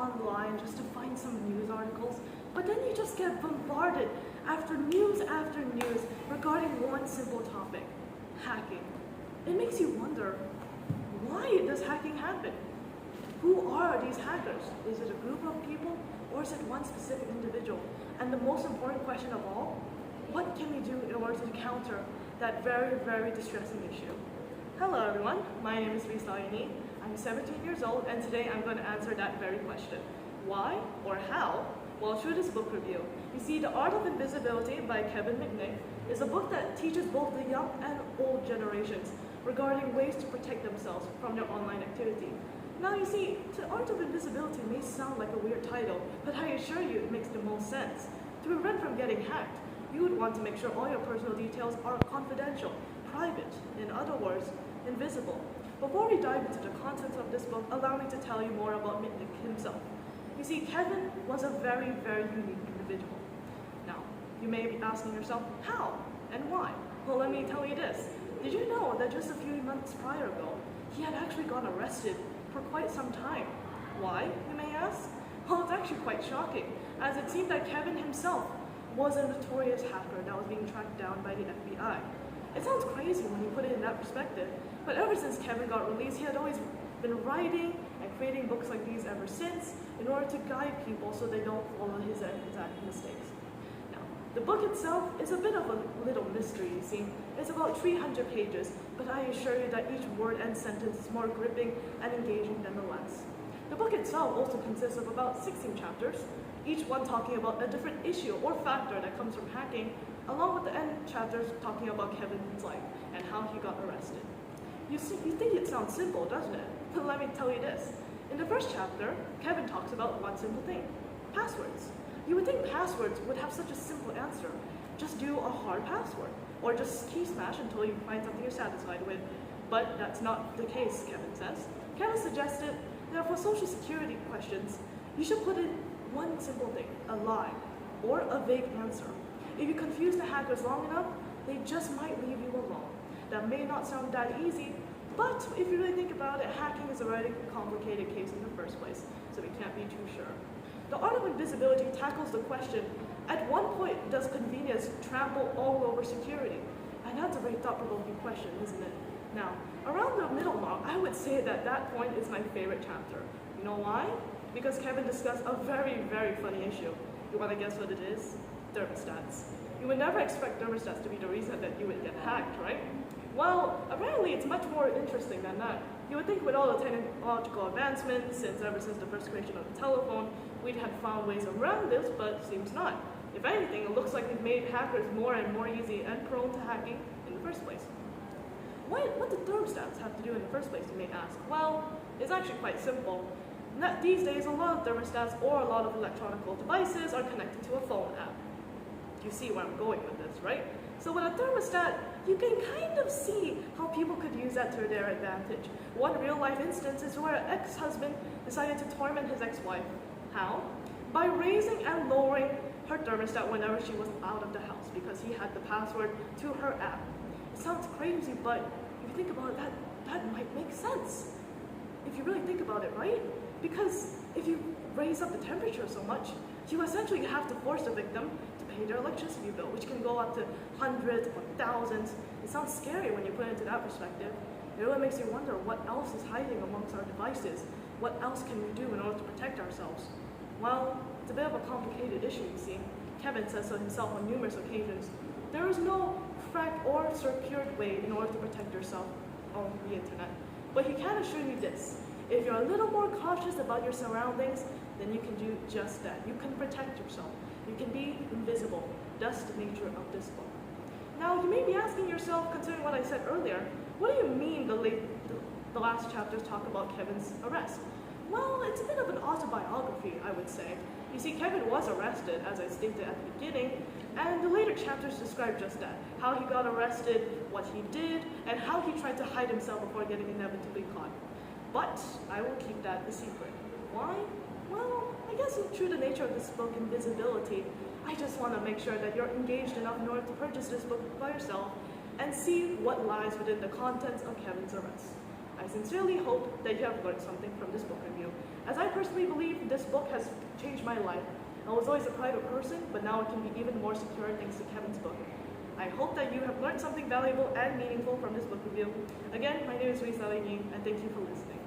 online just to find some news articles, but then you just get bombarded after news regarding one simple topic, hacking. It makes you wonder, why does hacking happen? Who are these hackers? Is it a group of people, or is it one specific individual? And the most important question of all, what can we do in order to counter that very, very distressing issue? Hello everyone, my name is REESE. I'm 17 years old, and today I'm going to answer that very question. Why or how? Well, through this book review. You see, The Art of Invisibility by MITNICK is a book that teaches both the young and old generations regarding ways to protect themselves from their online activity. Now you see, The Art of Invisibility may sound like a weird title, but I assure you it makes the most sense. To prevent from getting hacked, you would want to make sure all your personal details are confidential, private, in other words, invisible. Before we dive into the contents of this book, allow me to tell you more about MITNICK himself. You see, Kevin was a very, very unique individual. Now, you may be asking yourself, how and why? Well, let me tell you this. Did you know that just a few months prior ago, he had actually got arrested for quite some time? Why, you may ask? Well, it's actually quite shocking, as it seemed that Kevin himself was a notorious hacker that was being tracked down by the FBI. It sounds crazy when you put it in that perspective, but ever since Kevin got released, he had always been writing and creating books like these ever since in order to guide people so they don't follow his exact mistakes. Now, the book itself is a bit of a little mystery, you see. It's about 300 pages, but I assure you that each word and sentence is more gripping and engaging than the last. The book itself also consists of about 16 chapters, each one talking about a different issue or factor that comes from hacking, along with the end chapters talking about Kevin's life and how he got arrested. You think it sounds simple, doesn't it? But let me tell you this. In the first chapter, Kevin talks about one simple thing, passwords. You would think passwords would have such a simple answer. Just do a hard password, or just key smash until you find something you're satisfied with. But that's not the case, Kevin says. Kevin suggested that for social security questions, you should put in one simple thing, a lie, or a vague answer. If you confuse the hackers long enough, they just might leave you alone. That may not sound that easy, but if you really think about it, hacking is a very complicated case in the first place, so we can't be too sure. The Art of Invisibility tackles the question, at what point does convenience trample all over security? And that's a very thought-provoking question, isn't it? Now, around the middle mark, I would say that point is my favorite chapter. You know why? Because Kevin discussed a very, very funny issue. You want to guess what it is? Thermostats. You would never expect thermostats to be the reason that you would get hacked, right? Well, apparently it's much more interesting than that. You would think with all the technological advancements, ever since the first creation of the telephone, we'd have found ways around this, but seems not. If anything, it looks like we've made hackers more and more easy and prone to hacking in the first place. What did thermostats have to do in the first place, you may ask? Well, it's actually quite simple. These days, a lot of thermostats or a lot of electronic devices are connected to a phone app. You see where I'm going with this, right? So with a thermostat, you can kind of see how people could use that to their advantage. One real-life instance is where an ex-husband decided to torment his ex-wife. How? By raising and lowering her thermostat whenever she was out of the house because he had the password to her app. It sounds crazy, but if you think about it, that might make sense. If you really think about it, right? Because if you raise up the temperature so much, you essentially have to force the victim to pay their electricity bill, which can go up to hundreds or thousands. It sounds scary when you put it into that perspective. It really makes you wonder what else is hiding amongst our devices. What else can we do in order to protect ourselves? Well, it's a bit of a complicated issue, you see. Kevin says so himself on numerous occasions. There is no cracked or secured way in order to protect yourself on the internet. But he can assure you this. If you're a little more cautious about your surroundings, then you can do just that. You can protect yourself. You can be invisible. That's the nature of this book. Now, you may be asking yourself, considering what I said earlier, what do you mean the last chapters talk about Kevin's arrest? Well, it's a bit of an autobiography, I would say. You see, Kevin was arrested, as I stated at the beginning, and the later chapters describe just that. How he got arrested, what he did, and how he tried to hide himself before getting inevitably caught. But I will keep that a secret. Why? Well, I guess through the nature of this book, Invisibility, I just want to make sure that you're engaged enough in order to purchase this book by yourself and see what lies within the contents of Kevin's arrest. I sincerely hope that you have learned something from this book review, as I personally believe this book has changed my life. I was always a private person, but now I can be even more secure thanks to Kevin's book. I hope that you have learned something valuable and meaningful from this book review. Again, my name is REESE, and thank you for listening.